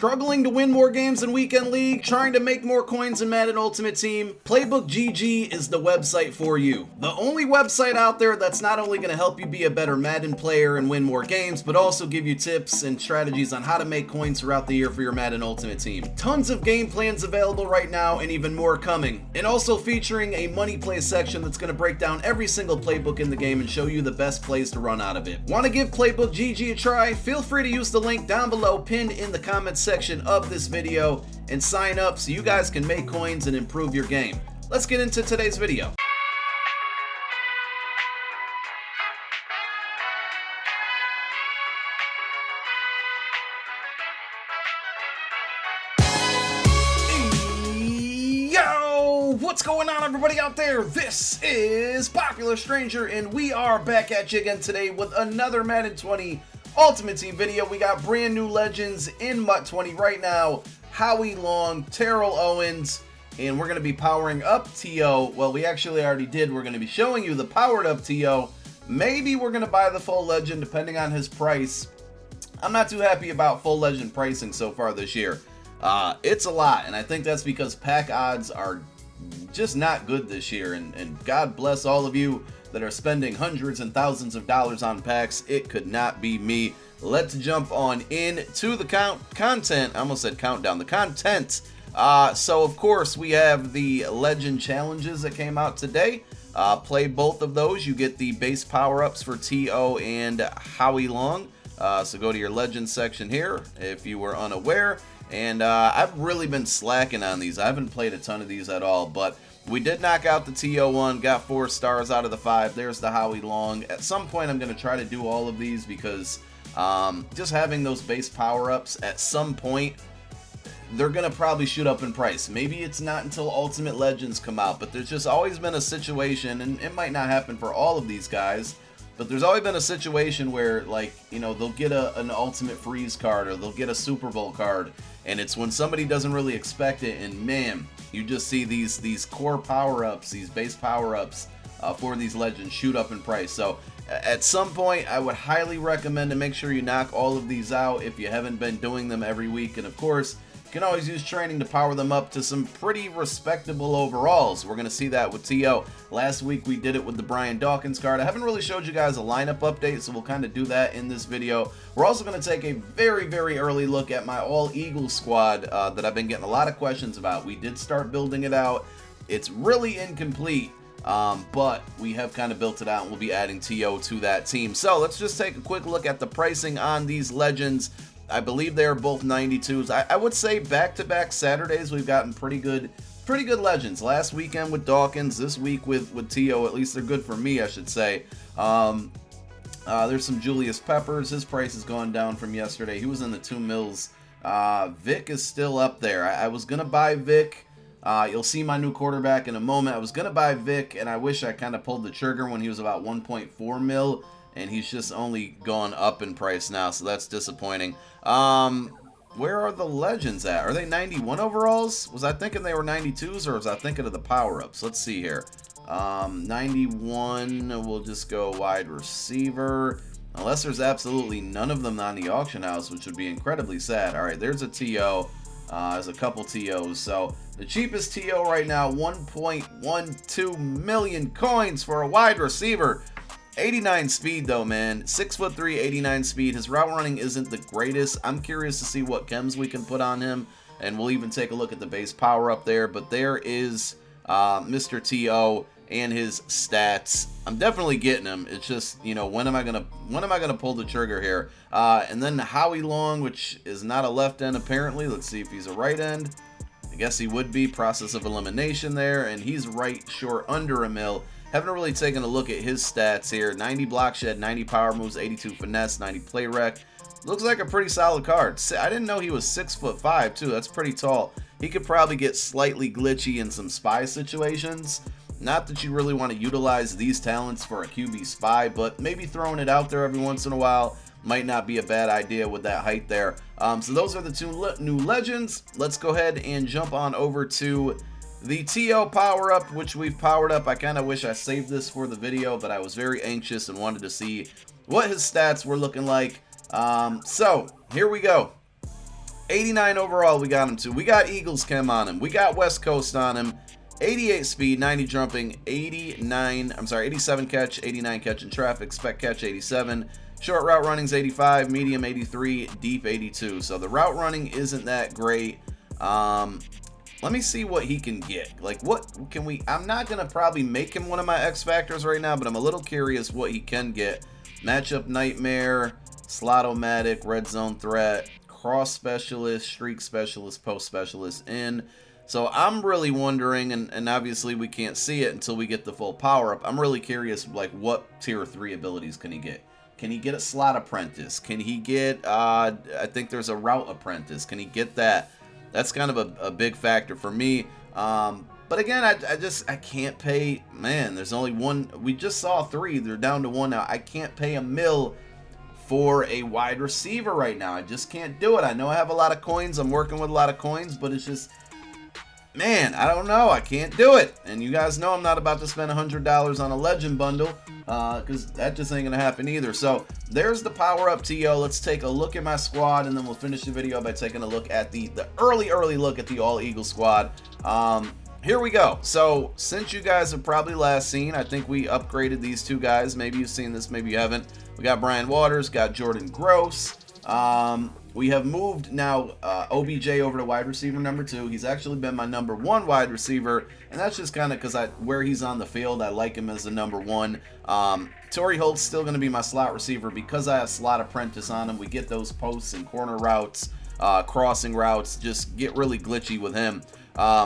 Struggling to win more games in Weekend League? Trying to make more coins in Madden Ultimate Team? Playbook GG is the website for you. The only website out there that's not only going to help you be a better Madden player and win more games, but also give you tips and strategies on how to make coins throughout the year for your Madden Ultimate Team. Tons of game plans available right now and even more coming. And also featuring a money play section that's going to break down every single playbook in the game and show you the best plays to run out of it. Want to give Playbook GG a try? Feel free to use the link down below pinned in the comments section of this video and sign up so you guys can make coins and improve your game. Let's get into today's video. What's going on, everybody out there? This is Popular Stranger, and we are back at you again today with another Madden 20 Ultimate Team video. We got brand new legends in MUT 20 right now. Howie Long, Terrell Owens, and we're going to be powering up T.O. Well, we actually already did. We're going to be showing you the powered up T.O. Maybe we're going to buy the full legend depending on his price. I'm not too happy about full legend pricing so far this year. It's a lot, and I think that's because pack odds are just not good this year, and God bless all of you that are spending hundreds and thousands of dollars on packs. It could not be me. Let's jump on into the content. I almost said countdown. The content. So of course we have the legend challenges that came out today. Play both of those. You get the base power-ups for T.O. and Howie Long. So go to your legend section here if you were unaware. And I've really been slacking on these. I haven't played a ton of these at all, but we did knock out the T.O. one, got 4 stars out of the 5. There's the Howie Long. At some point, I'm going to try to do all of these because just having those base power-ups at some point, they're going to probably shoot up in price. Maybe it's not until Ultimate Legends come out, but there's just always been a situation, and it might not happen for all of these guys, but there's always been a situation where, like, you know, they'll get an Ultimate Freeze card or they'll get a Super Bowl card, and it's when somebody doesn't really expect it, and man, you just see these core power-ups, these base power-ups for these legends shoot up in price. So at some point, I would highly recommend to make sure you knock all of these out if you haven't been doing them every week. And of course, you can always use training to power them up to some pretty respectable overalls. We're going to see that with T.O. Last week we did it with the Brian Dawkins card. I haven't really showed you guys a lineup update, so we'll kind of do that in this video. We're also going to take a very, very early look at my all-Eagle squad that I've been getting a lot of questions about. We did start building it out. It's really incomplete, but we have kind of built it out, and we'll be adding T.O. to that team. So let's just take a quick look at the pricing on these legends. I believe they are both 92s. I would say back-to-back Saturdays we've gotten pretty good legends. Last weekend with Dawkins, this week with T.O. At least they're good for me, I should say. There's some Julius Peppers. His price has gone down from yesterday. He was in the 2 mils. Vic is still up there. I was going to buy Vic. You'll see my new quarterback in a moment. I was going to buy Vic, and I wish I kind of pulled the trigger when he was about 1.4 mil. And he's just only gone up in price now, so that's disappointing. Where are the legends at? Are they 91 overalls? Was I thinking they were 92s, or was I thinking of the power-ups? Let's see here. 91, we'll just go wide receiver. Unless there's absolutely none of them on the auction house, which would be incredibly sad. All right, there's a T.O. There's a couple T.O.s. So the cheapest T.O. right now, 1.12 million coins for a wide receiver. 89 speed though, man. 6'3", 89 speed. His route running isn't the greatest. I'm curious to see what chems we can put on him, and we'll even take a look at the base power up there. But there is Mr. T.O. and his stats. I'm definitely getting him. It's just, you know, when am I gonna pull the trigger here? And then Howie Long, which is not a left end apparently. Let's see if he's a right end. I guess he would be. Process of elimination there, and he's right short under a mil. Haven't really taken a look at his stats here. 90 block shed, 90 power moves, 82 finesse, 90 play rec. Looks like a pretty solid card. I didn't know he was 6'5" too. That's pretty tall. He could probably get slightly glitchy in some spy situations. Not that you really want to utilize these talents for a QB spy, but maybe throwing it out there every once in a while might not be a bad idea with that height there. So those are the 2 new legends. Let's go ahead and jump on over to the T.O. power-up, which we've powered up. I kind of wish I saved this for the video, but I was very anxious and wanted to see what his stats were looking like. So here we go. 89 overall we got him to. We got Eagles Chem on him. We got West Coast on him. 88 speed, 90 jumping, 87 catch, 89 catch in traffic, spec catch 87. Short route running's 85, medium 83, deep 82. So the route running isn't that great. Let me see what he can get. Like, what can we... I'm not going to probably make him one of my X Factors right now, but I'm a little curious what he can get. Matchup Nightmare, Slot-O-Matic, Red Zone Threat, Cross Specialist, Streak Specialist, Post Specialist in. So I'm really wondering, and obviously we can't see it until we get the full power-up. I'm really curious, like, what Tier 3 abilities can he get? Can he get a Slot Apprentice? Can he get, I think there's a Route Apprentice. Can he get that? That's kind of a big factor for me. But again, I can't pay, man, there's only one. We just saw 3. They're down to 1 now. I can't pay $1 million for a wide receiver right now. I just can't do it. I know I have a lot of coins. I'm working with a lot of coins, but it's just... Man, I don't know. I can't do it. And you guys know I'm not about to spend $100 on a Legend bundle because that just ain't going to happen either. So there's the power-up TO. Let's take a look at my squad, and then we'll finish the video by taking a look at the early look at the All-Eagle squad. Here we go. So since you guys have probably last seen, I think we upgraded these 2 guys. Maybe you've seen this, maybe you haven't. We got Brian Waters, got Jordan Gross. We have moved now OBJ over to wide receiver number 2. He's actually been my number 1 wide receiver, and that's just kind of because where he's on the field, I like him as the number 1. Torrey Holt's still going to be my slot receiver because I have Slot Apprentice on him. We get those posts and corner routes, crossing routes, just get really glitchy with him.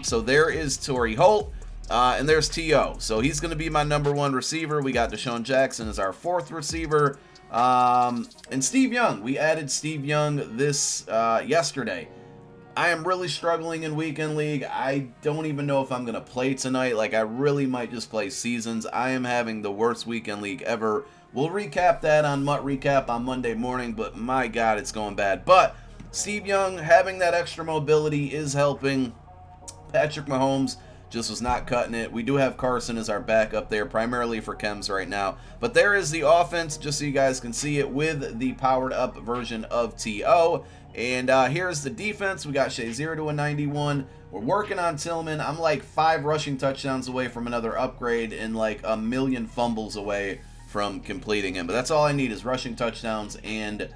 So there is Torrey Holt. And there's T.O. So he's going to be my number 1 receiver. We got Deshaun Jackson as our 4th receiver. And Steve Young, we added Steve Young this yesterday. I am really struggling in Weekend League. I don't even know if I'm going to play tonight. Like, I really might just play Seasons. I am having the worst Weekend League ever. We'll recap that on Mutt Recap on Monday morning, but my God, it's going bad. But Steve Young, having that extra mobility is helping. Patrick Mahomes just was not cutting it. We do have Carson as our backup there, primarily for chems right now. But there is the offense, just so you guys can see it, with the powered-up version of T.O. And here's the defense. We got Shazier to a 91. We're working on Tillman. I'm like 5 rushing touchdowns away from another upgrade and like 1 million fumbles away from completing him. But that's all I need is rushing touchdowns and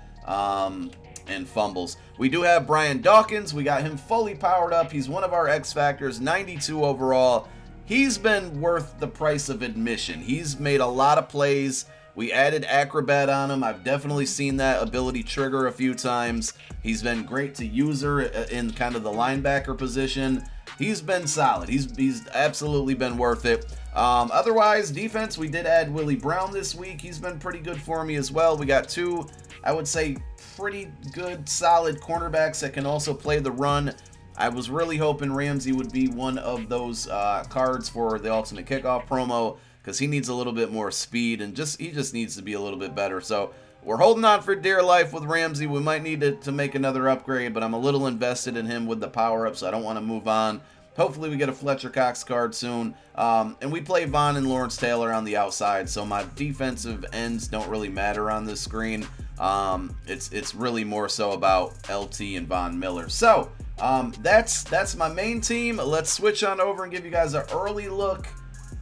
fumbles. We do have Brian Dawkins. We got him fully powered up. He's one of our X Factors, 92 overall. He's been worth the price of admission. He's made a lot of plays. We added Acrobat on him. I've definitely seen that ability trigger a few times. He's been great to user in kind of the linebacker position. He's been solid. He's absolutely been worth it. Otherwise, defense, we did add Willie Brown this week. He's been pretty good for me as well. We got 2, I would say, pretty good, solid cornerbacks that can also play the run. I was really hoping Ramsey would be one of those cards for the Ultimate Kickoff promo because he needs a little bit more speed and he just needs to be a little bit better. So we're holding on for dear life with Ramsey. We might need to make another upgrade, but I'm a little invested in him with the power-up, so I don't want to move on. Hopefully we get a Fletcher Cox card soon. And we play Vaughn and Lawrence Taylor on the outside, so my defensive ends don't really matter on this screen. It's really more so about LT and Von Miller. So that's my main team. Let's switch on over and give you guys an early look.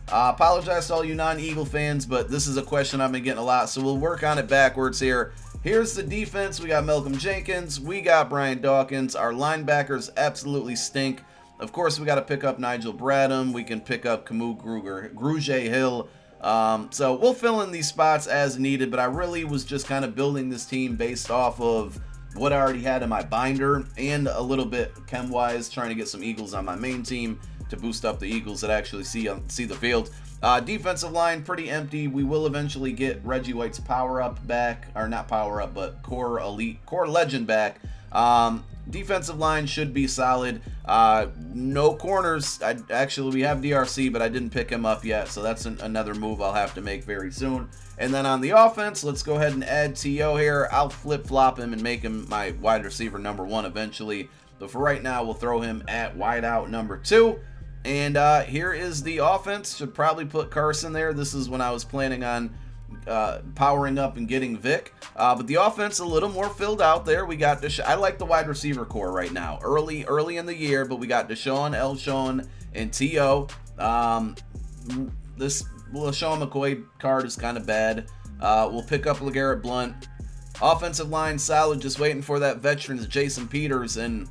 Apologize to all you non-Eagle fans, but this is a question I've been getting a lot, so we'll work on it backwards here. Here's the defense. We got Malcolm Jenkins. We got Brian Dawkins. Our linebackers absolutely stink. Of course, we got to pick up Nigel Bradham. We can pick up Camus Grugier Hill. So we'll fill in these spots as needed, but I really was just kind of building this team based off of what I already had in my binder and a little bit chem-wise, trying to get some Eagles on my main team to boost up the Eagles that actually see the field. Defensive line, pretty empty. We will eventually get Reggie White's power-up back, or not power-up, but core legend back. Defensive line should be solid. No corners. We have DRC, but I didn't pick him up yet, so that's another move I'll have to make very soon. And then on the offense, let's go ahead and add T.O. here. I'll flip-flop him and make him my wide receiver number 1 eventually. But for right now, we'll throw him at wideout number 2. And here is the offense. Should probably put Carson there. This is when I was planning on powering up and getting Vic. But the offense a little more filled out there. We got I like the wide receiver core right now. Early in the year, but we got Deshaun, Elshon, and T.O. This LaShawn McCoy card is kind of bad. We'll pick up LeGarrette Blount. Offensive line solid, just waiting for that veterans Jason Peters, and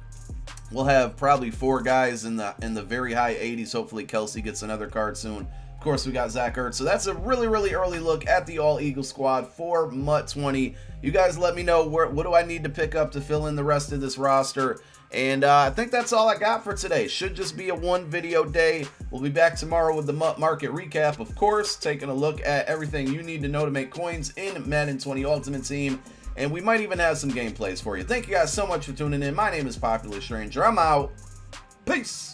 we'll have probably 4 guys in the very high 80s. Hopefully Kelsey gets another card soon. Of course, we got Zach Ertz. So that's a really early look at the All Eagle squad for MUT 20. You guys let me know what do I need to pick up to fill in the rest of this roster. And I think that's all I got for today. Should just be a 1 video day. We'll be back tomorrow with the MUT market recap, of course, taking a look at everything you need to know to make coins in Madden 20 Ultimate Team. And we might even have some gameplays for you. Thank you guys so much for tuning in. My name is Popular Stranger. I'm out. Peace.